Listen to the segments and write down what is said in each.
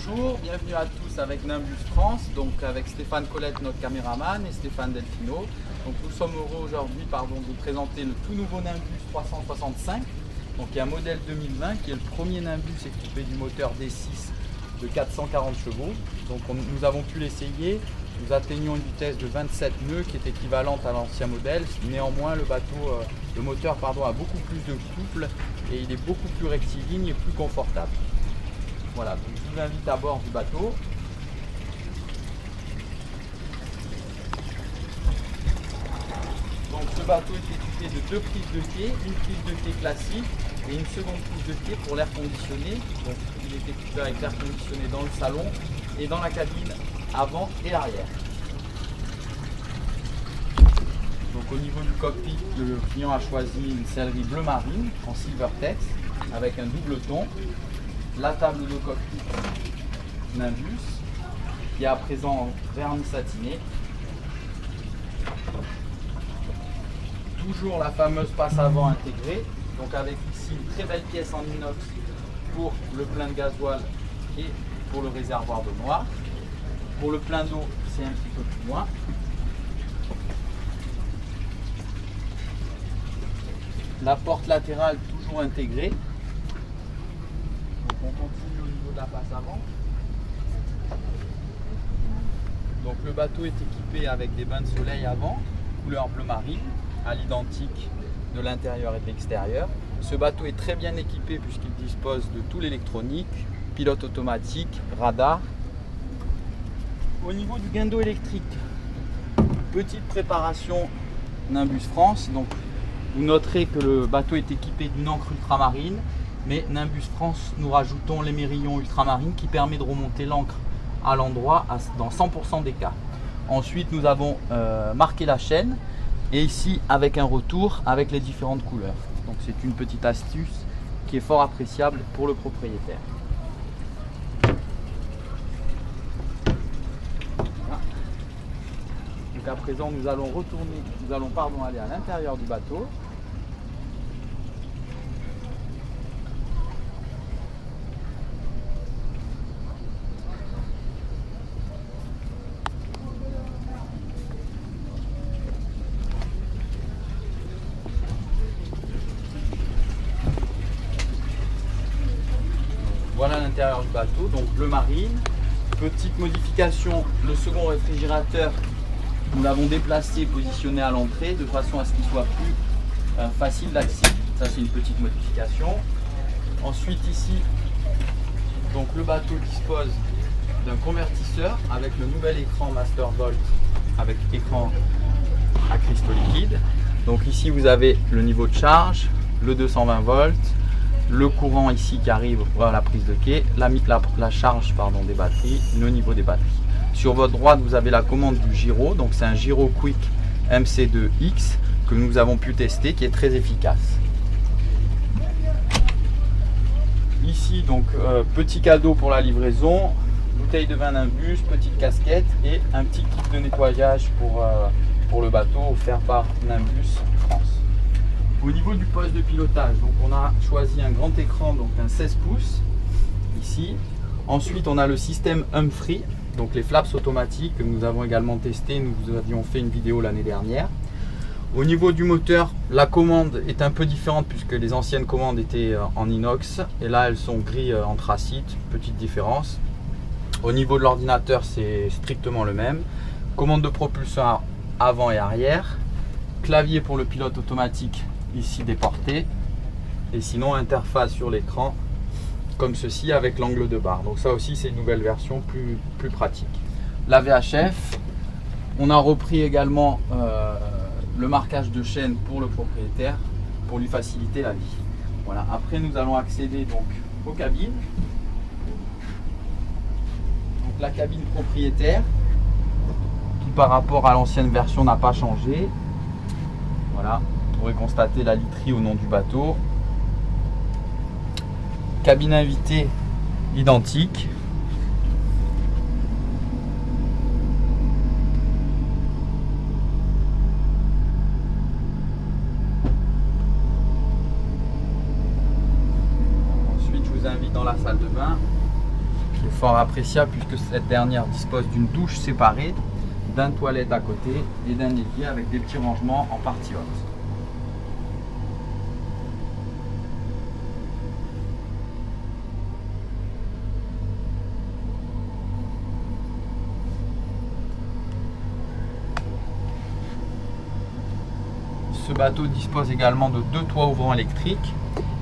Bonjour, bienvenue à tous avec Nimbus France, donc avec Stéphane Colette, notre caméraman, et Stéphane Delfino. Donc nous sommes heureux aujourd'hui de présenter le tout nouveau Nimbus 365, donc qui est un modèle 2020, qui est le premier Nimbus équipé du moteur D6 de 440 chevaux. Donc nous avons pu l'essayer, nous atteignons une vitesse de 27 nœuds qui est équivalente à l'ancien modèle. Néanmoins, le moteur a beaucoup plus de souple et il est beaucoup plus rectiligne et plus confortable. Voilà, donc je vous invite à bord du bateau. Donc ce bateau est équipé de deux prises de quai, une prise de quai classique et une seconde prise de quai pour l'air conditionné. Donc il est équipé avec l'air conditionné dans le salon et dans la cabine avant et arrière. Donc au niveau du cockpit, le client a choisi une sellerie bleu marine en Silvertex avec un double ton. La table de cockpit Nimbus qui est à présent en vernis satiné. Toujours la fameuse passe avant intégrée, donc avec ici une très belle pièce en inox pour le plein de gasoil et pour le réservoir d'eau noire. Pour le plein d'eau, c'est un petit peu plus loin. La porte latérale toujours intégrée. On continue au niveau de la passe avant. Donc le bateau est équipé avec des bains de soleil avant, couleur bleu marine, à l'identique de l'intérieur et de l'extérieur. Ce bateau est très bien équipé puisqu'il dispose de tout l'électronique, pilote automatique, radar. Au niveau du guindeau électrique, petite préparation Nimbus France. Donc vous noterez que le bateau est équipé d'une ancre ultramarine. Mais Nimbus France, nous rajoutons l'émerillon ultramarine qui permet de remonter l'ancre à l'endroit dans 100% des cas. Ensuite, nous avons marqué la chaîne et ici avec un retour avec les différentes couleurs. Donc c'est une petite astuce qui est fort appréciable pour le propriétaire. Voilà. Donc à présent, nous allons aller à l'intérieur du bateau. Voilà l'intérieur du bateau, donc bleu marine. Petite modification, le second réfrigérateur, nous l'avons déplacé et positionné à l'entrée de façon à ce qu'il soit plus facile d'accès. Ça c'est une petite modification. Ensuite ici, donc le bateau dispose d'un convertisseur avec le nouvel écran Master Volt avec écran à cristaux liquides. Donc ici vous avez le niveau de charge, le 220 volts. Le courant ici qui arrive pour la prise de quai, la charge des batteries, le niveau des batteries. Sur votre droite, vous avez la commande du gyro, donc c'est un gyro Quick MC2X que nous avons pu tester, qui est très efficace. Ici, donc petit cadeau pour la livraison, bouteille de vin Nimbus, petite casquette et un petit kit de nettoyage pour le bateau offert par Nimbus France. Au niveau du poste de pilotage, donc on a choisi un grand écran, donc un 16 pouces ici. Ensuite, on a le système Humphrey, donc les flaps automatiques que nous avons également testé. Nous vous avions fait une vidéo l'année dernière. Au niveau du moteur, la commande est un peu différente puisque les anciennes commandes étaient en inox et là elles sont gris anthracite, petite différence. Au niveau de l'ordinateur, c'est strictement le même. Commande de propulseur avant et arrière. Clavier pour le pilote automatique ici déporté et sinon interface sur l'écran comme ceci avec l'angle de barre. Donc ça aussi c'est une nouvelle version plus pratique. La VHF, on a repris également le marquage de chaîne pour le propriétaire pour lui faciliter la vie. Voilà. Après nous allons accéder donc aux cabines. Donc la cabine propriétaire qui par rapport à l'ancienne version n'a pas changé. Voilà. Vous pourrez constater la literie au nom du bateau. Cabine invitée identique. Ensuite, je vous invite dans la salle de bain qui est fort appréciable puisque cette dernière dispose d'une douche séparée, d'un toilette à côté et d'un évier avec des petits rangements en partie haute. Ce bateau dispose également de 2 toits ouvrants électriques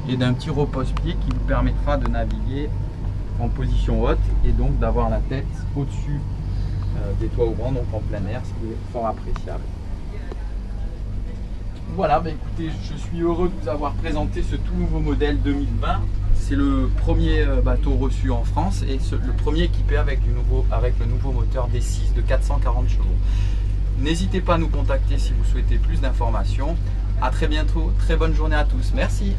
et d'un petit repose-pied qui vous permettra de naviguer en position haute et donc d'avoir la tête au-dessus des toits ouvrants, donc en plein air, ce qui est fort appréciable. Voilà, écoutez, je suis heureux de vous avoir présenté ce tout nouveau modèle 2020. C'est le premier bateau reçu en France et le premier équipé avec le nouveau moteur D6 de 440 chevaux. N'hésitez pas à nous contacter si vous souhaitez plus d'informations. À très bientôt, très bonne journée à tous. Merci.